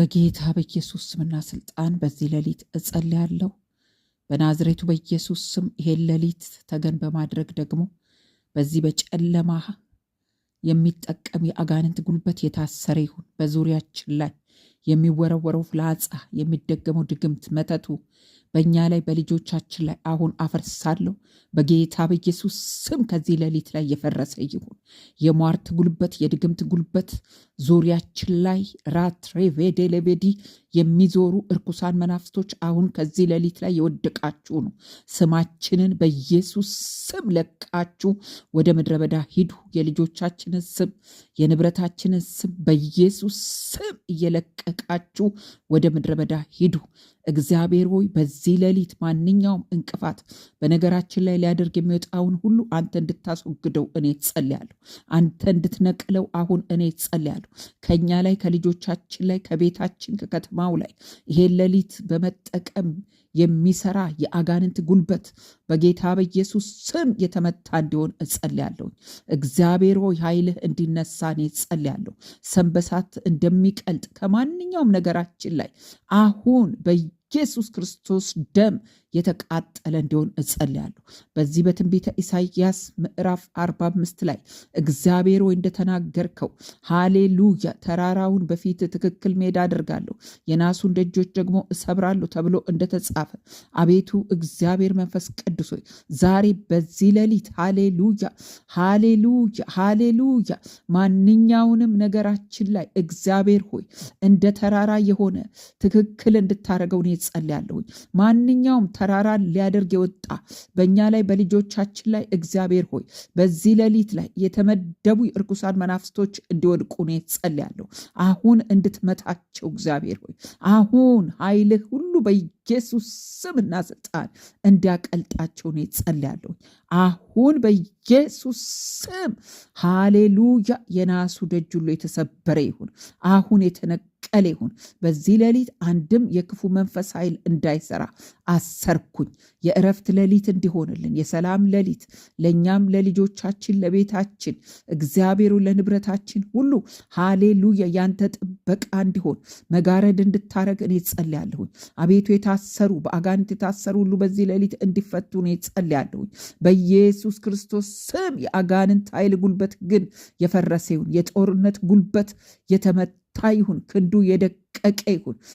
በጌታ በኢየሱስ ስምና ስልጣን በዚህ ሌሊት እጸልያለሁ። በናዝሬቱ በኢየሱስ ስም ይሄን ሌሊት ተገን በማድረግ ደግሞ በዚህ በጨለማ የሚጠቀም የአጋንንት ጉልበት የታሰረ ይሁን። በዙሪያችን ላይ የሚወረወረው ፍላጻ፣ የሚደገመው ድግምት፣ መተቱ በእኛ ላይ በልጆቻችን ላይ አሁን አፈርሳለሁ። በጌታ በኢየሱስ ስም ከዚህ ሌሊት ላይ የፈረሰ ይሁን። የሟርት ጉልበት፣ የድግምት ጉልበት ዙሪያችን ላይ ራትሬቬዴ ሌቬዲ የሚዞሩ እርኩሳን መናፍስቶች አሁን ከዚህ ሌሊት ላይ የወደቃችሁ ነው። ስማችንን በኢየሱስ ስም ለቃችሁ ወደ ምድረ በዳ ሂዱ። የልጆቻችንን ስም፣ የንብረታችንን ስም በኢየሱስ ስም እየለቀቃችሁ ወደ ምድረ በዳ ሂዱ። እግዚአብሔር ሆይ በዚህ ሌሊት ማንኛውም እንቅፋት በነገራችን ላይ ሊያደርግ የሚወጣውን ሁሉ አንተ እንድታስወግደው እኔ ጸልያለሁ። አንተ እንድትነቅለው አሁን እኔ ጸልያለሁ። ከኛ ላይ፣ ከልጆቻችን ላይ፣ ከቤታችን፣ ከከተማው ላይ ይሄን ሌሊት በመጠቀም የሚሰራ የአጋንንት ጉልበት በጌታ በኢየሱስ ስም የተመታ እንዲሆን እጸልያለሁ። እግዚአብሔር ሆይ ኃይልህ እንዲነሳ እኔ እጸልያለሁ። ሰንበሳት እንደሚቀልጥ ከማንኛውም ነገራችን ላይ አሁን በኢየሱስ ክርስቶስ ደም የተቃጠለ እንዲሆን እጸልያለሁ። በዚህ በትንቢተ ኢሳይያስ ምዕራፍ 45 ላይ እግዚአብሔር ሆይ እንደተናገርከው ሃሌሉያ፣ ተራራውን በፊት ትክክል ሜዳ አደርጋለሁ፣ የናሱን ደጆች ደግሞ እሰብራለሁ ተብሎ እንደተጻፈ አቤቱ እግዚአብሔር መንፈስ ቅዱስ ሆይ ዛሬ በዚህ ሌሊት ሃሌሉያ ሃሌሉያ ሃሌሉያ ማንኛውንም ነገራችን ላይ እግዚአብሔር ሆይ እንደ ተራራ የሆነ ትክክል እንድታረገው እኔ ጸልያለሁኝ። ማንኛውም ተራራን ሊያደርግ የወጣ በእኛ ላይ በልጆቻችን ላይ እግዚአብሔር ሆይ በዚህ ሌሊት ላይ የተመደቡ እርኩሳን መናፍስቶች እንዲወድቁ እኔ ጸልያለሁ። አሁን እንድትመታቸው እግዚአብሔር ሆይ አሁን ኃይልህ ሁሉ በኢየሱስ ስምና ስልጣን እንዲያቀልጣቸው እኔ ጸልያለሁ። አሁን በኢየሱስ ስም ሃሌሉያ የናሱ ደጅ ሁሉ የተሰበረ ይሁን። አሁን የተነቀለ ይሁን። በዚህ ሌሊት አንድም የክፉ መንፈስ ኃይል እንዳይሰራ አሰርኩኝ። የእረፍት ሌሊት እንዲሆንልን፣ የሰላም ሌሊት ለእኛም፣ ለልጆቻችን፣ ለቤታችን እግዚአብሔሩ ለንብረታችን ሁሉ ሃሌሉያ ያንተ ጥበቃ እንዲሆን መጋረድ እንድታረግ እኔ ጸልያለሁኝ። አቤቱ የታሰሩ በአጋንንት የታሰሩ ሁሉ በዚህ ሌሊት እንዲፈቱ እኔ ጸልያለሁኝ። በኢየሱስ ክርስቶስ ስም የአጋንንት ኃይል ጉልበት ግን የፈረሰ ይሁን። የጦርነት ጉልበት የተመታ ይሁን። ክንዱ የደቀቀ ይሁን።